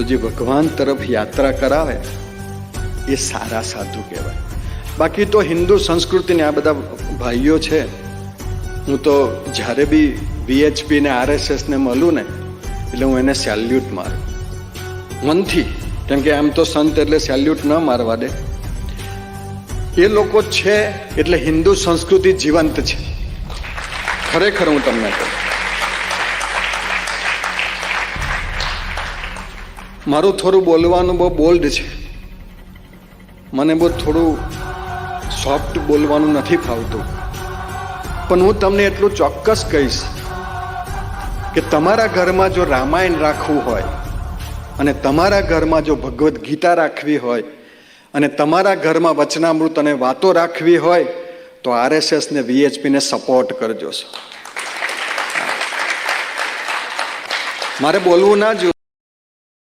તો જે ભગવાન તરફ યાત્રા કરાવે એ સારા સાધુ કહેવાય. બાકી તો હિન્દુ સંસ્કૃતિને આ બધા ભાઈઓ છે, હું તો જ્યારે બી VHP ને RSS ને મળું ને એટલે હું એને સેલ્યુટ મારું મનથી, કેમ કે આમ તો સંત એટલે સેલ્યુટ ન મારવા દે. એ લોકો છે એટલે હિન્દુ સંસ્કૃતિ જીવંત છે. ખરેખર હું તમને કહું, મારું થોડું બોલવાનું બહુ બોલ્ડ છે, મને બહુ થોડું સોફ્ટ બોલવાનું નથી ફાવતું, પણ હું તમને એટલું ચોક્કસ કહીશ કે તમારા ઘરમાં જો રામાયણ રાખવું હોય અને તમારા ઘરમાં જો ભગવદ્ ગીતા રાખવી હોય અને તમારા ઘરમાં વચનામૃત અને વાતો રાખવી હોય તો RSS ને VHP ને સપોર્ટ કરજો. મારે બોલવું ના જોઈએ.